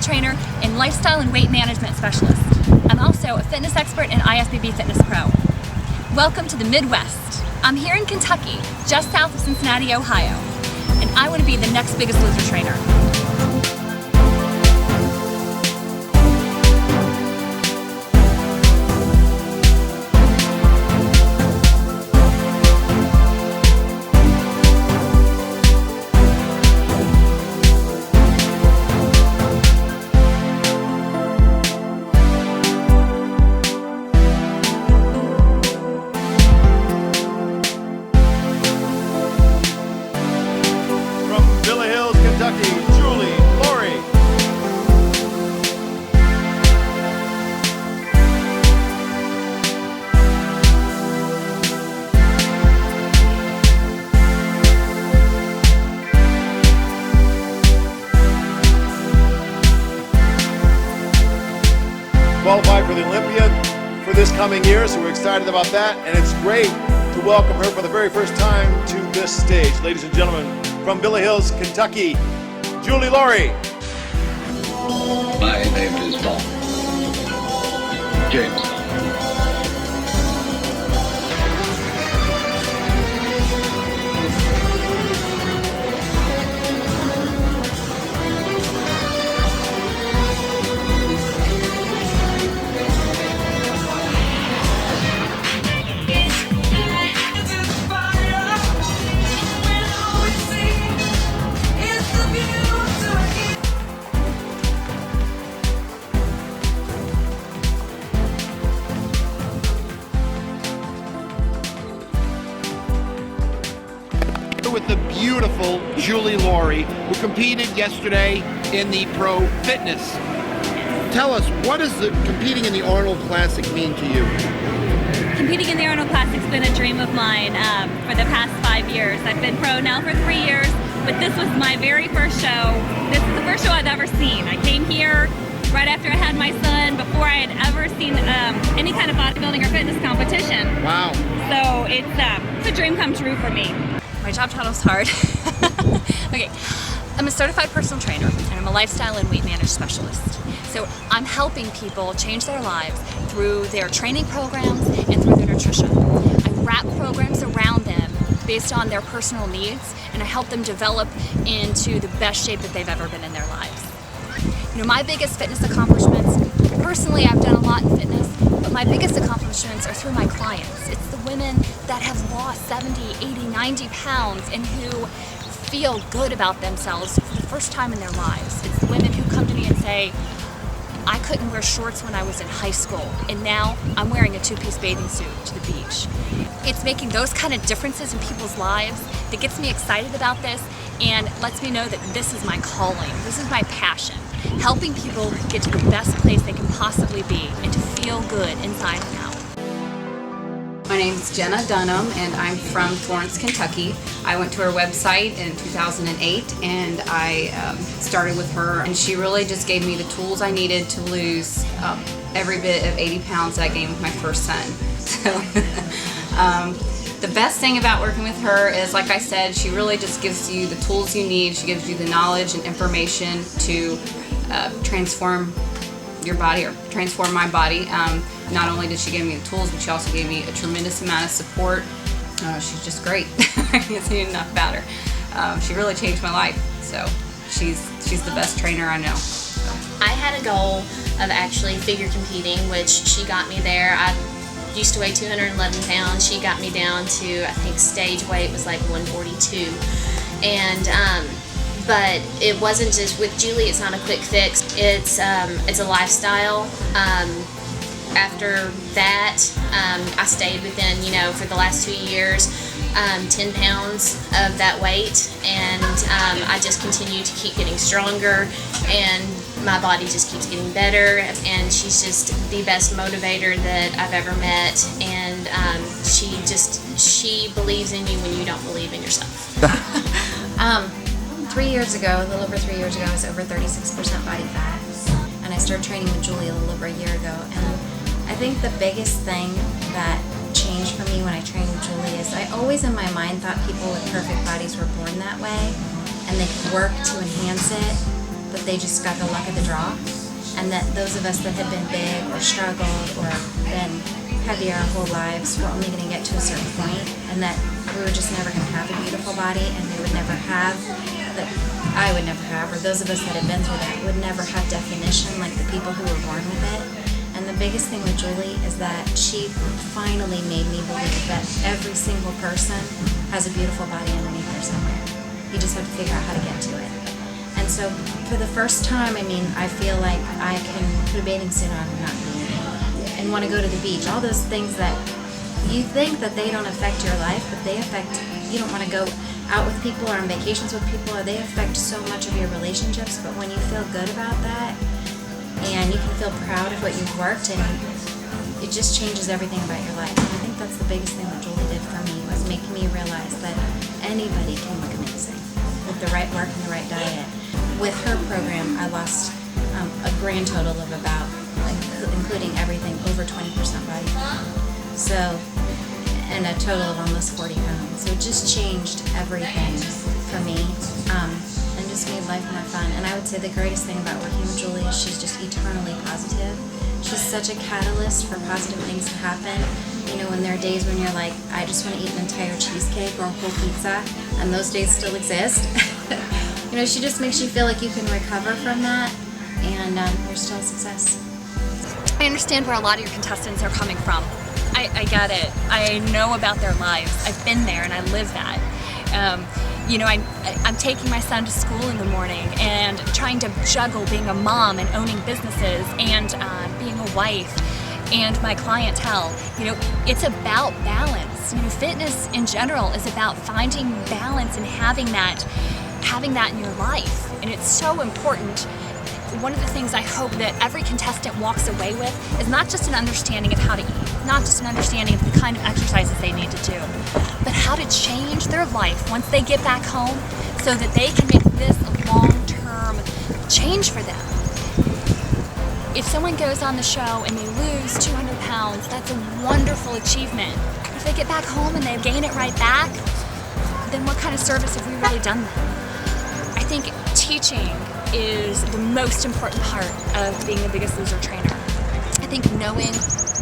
trainer and lifestyle and weight management specialist. I'm also a fitness expert and IFBB Fitness Pro. Welcome to the Midwest. I'm here in Kentucky, just south of Cincinnati, Ohio, and I want to be the next biggest loser trainer. Qualified for the Olympiad for this coming year, so we're excited about that, and it's great to welcome her for the very first time to this stage. Ladies and gentlemen, from Villa Hills, Kentucky, Julie Lohre. My name is Paul. James. With the beautiful Julie Lohre, who competed yesterday in the Pro Fitness. Tell us, what does competing in the Arnold Classic mean to you? Competing in the Arnold Classic's been a dream of mine for the past 5 years. I've been pro now for 3 years, but this was my very first show. This is the first show I've ever seen. I came here right after I had my son, before I had ever seen any kind of bodybuilding or fitness competition. Wow. So it's a dream come true for me. My job title's hard. Okay, I'm a certified personal trainer and I'm a lifestyle and weight management specialist. So I'm helping people change their lives through their training programs and through their nutrition. I wrap programs around them based on their personal needs, and I help them develop into the best shape that they've ever been in their lives. You know, my biggest fitness accomplishments, personally I've done a lot in fitness, but my biggest accomplishments are through my clients. It's the women that have lost 70, 80, 90 pounds and who feel good about themselves for the first time in their lives. It's the women who come to me and say, I couldn't wear shorts when I was in high school, and now I'm wearing a two-piece bathing suit to the beach. It's making those kind of differences in people's lives that gets me excited about this and lets me know that this is my calling, this is my passion. Helping people get to the best place they can possibly be and to feel good inside and out. My name's Jenna Dunham and I'm from Florence, Kentucky. I went to her website in 2008 and I started with her, and she really just gave me the tools I needed to lose every bit of 80 pounds that I gained with my first son. So the best thing about working with her is, like I said, she really just gives you the tools you need. She gives you the knowledge and information to transform your body, or transform my body. Not only did she give me the tools, but she also gave me a tremendous amount of support. She's just great. I can't say enough about her. She really changed my life. So she's the best trainer I know. So. I had a goal of actually figure competing, which she got me there. I used to weigh 211 pounds. She got me down to, I think stage weight was like 142. And but it wasn't just with Julie. It's not a quick fix. It's a lifestyle. After that, I stayed within, for the last 2 years, 10 pounds of that weight, and I just continue to keep getting stronger, and my body just keeps getting better, and she's just the best motivator that I've ever met, and she believes in you when you don't believe in yourself. 3 years ago, a little over 3 years ago, I was over 36% body fat, and I started training with Julie a little over a year ago, and I think the biggest thing that changed for me when I trained with Julie is I always in my mind thought people with perfect bodies were born that way and they could work to enhance it, that they just got the luck of the draw, and that those of us that had been big or struggled or been heavier our whole lives were only going to get to a certain point, and that we were just never going to have a beautiful body, and we would never have, that I would never have, or those of us that had been through that would never have definition like the people who were born with it. And the biggest thing with Julie is that she finally made me believe that every single person has a beautiful body underneath there somewhere. You just have to figure out how to get to it. And so for the first time, I mean, I feel like I can put a bathing suit on and not be, and want to go to the beach. All those things that you think that they don't affect your life, but they affect, you don't want to go out with people or on vacations with people, or they affect so much of your relationships. But when you feel good about that, and you can feel proud of what you've worked, and it just changes everything about your life. And I think that's the biggest thing that Julie did for me, was making me realize that anybody can look amazing with the right work and the right diet. With her program, I lost a grand total of about, including everything, over 20% body fat. So, and a total of almost 40 pounds. So it just changed everything for me. And just made life more fun. And I would say the greatest thing about working with Julie is she's just eternally positive. She's such a catalyst for positive things to happen. You know, when there are days when you're like, I just want to eat an entire cheesecake or a whole pizza, and those days still exist. You know, she just makes you feel like you can recover from that, and you're still a success. I understand where a lot of your contestants are coming from. I get it. I know about their lives. I've been there and I live that. You know, I'm taking my son to school in the morning and trying to juggle being a mom and owning businesses and being a wife and my clientele. You know, it's about balance. You know, fitness in general is about finding balance and having that in your life. And it's so important. One of the things I hope that every contestant walks away with is not just an understanding of how to eat, not just an understanding of the kind of exercises they need to do, but how to change their life once they get back home so that they can make this a long-term change for them. If someone goes on the show and they lose 200 pounds, that's a wonderful achievement. If they get back home and they gain it right back, then what kind of service have we really done them? I think teaching is the most important part of being the Biggest Loser trainer. I think knowing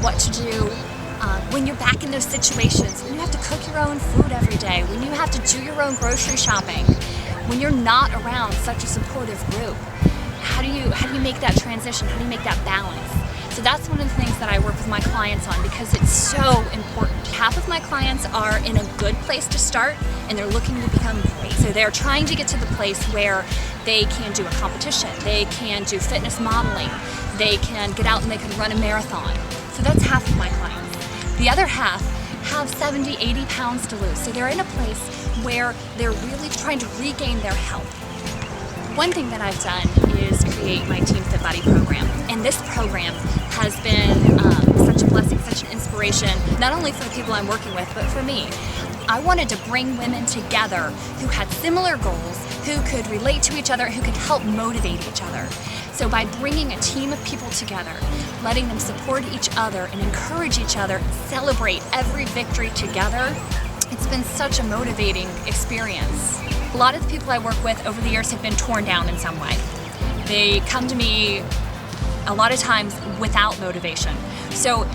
what to do when you're back in those situations, when you have to cook your own food every day, when you have to do your own grocery shopping, when you're not around such a supportive group, how do you make that transition? How do you make that balance? So that's one of the things that I work with my clients on, because it's so important. Half of my clients are in a good place to start and they're looking to become great. So they're trying to get to the place where they can do a competition, they can do fitness modeling, they can get out and they can run a marathon. So that's half of my clients. The other half have 70, 80 pounds to lose. So they're in a place where they're really trying to regain their health. One thing that I've done is create my Team Fit Body program. And this program has been such a blessing, such an inspiration, not only for the people I'm working with, but for me. I wanted to bring women together who had similar goals, who could relate to each other, who could help motivate each other. So by bringing a team of people together, letting them support each other and encourage each other, celebrate every victory together, it's been such a motivating experience. A lot of the people I work with over the years have been torn down in some way. They come to me a lot of times without motivation. So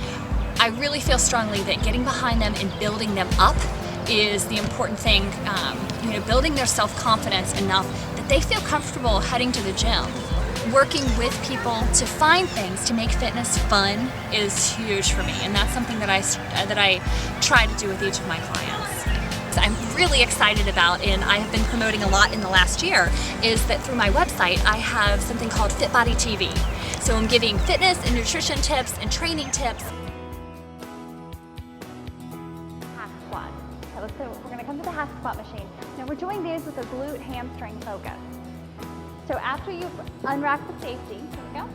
I really feel strongly that getting behind them and building them up is the important thing. You know, building their self-confidence enough that they feel comfortable heading to the gym. Working with people to find things to make fitness fun is huge for me, and that's something that I try to do with each of my clients. I'm really excited about, and I have been promoting a lot in the last year, is that through my website I have something called Fit Body TV. So I'm giving fitness and nutrition tips and training tips. Half squat. Okay, so we're going to come to the half squat machine. Now we're doing these with a glute hamstring focus. So after you've unwrapped the safety, here we go.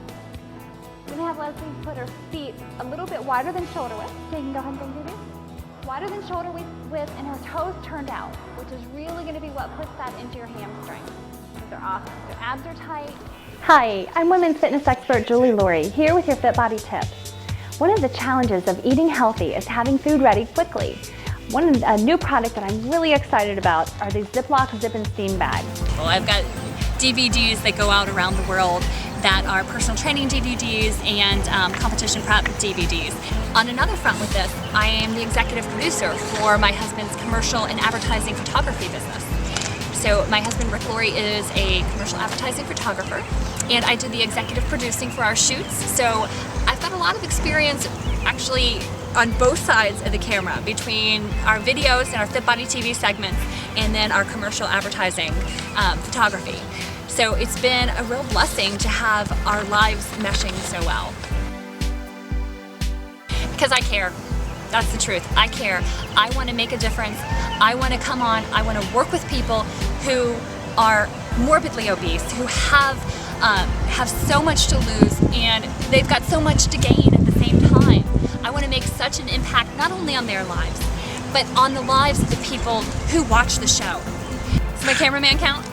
We're going to have Leslie put her feet a little bit wider than shoulder width. So you can go ahead and do these. Wider than shoulder width, and her toes turned out, which is really going to be what puts that into your hamstring. Those are awesome. Your abs are tight. Hi, I'm women's fitness expert Julie Lohre, here with your Fit Body tips. One of the challenges of eating healthy is having food ready quickly. A new product that I'm really excited about are these Ziploc Zip and Steam bags. Well, I've got DVDs that go out around the world that are personal training DVDs and competition prep DVDs. On another front with this, I am the executive producer for my husband's commercial and advertising photography business. So my husband Rick Lohre is a commercial advertising photographer, and I do the executive producing for our shoots. So I've got a lot of experience actually on both sides of the camera, between our videos and our Fit Body TV segments and then our commercial advertising photography. So it's been a real blessing to have our lives meshing so well. Because I care. That's the truth. I care. I want to make a difference. I want to come on. I want to work with people who are morbidly obese, who have so much to lose, and they've got so much to gain at the same time. I want to make such an impact not only on their lives, but on the lives of the people who watch the show. Does my cameraman count?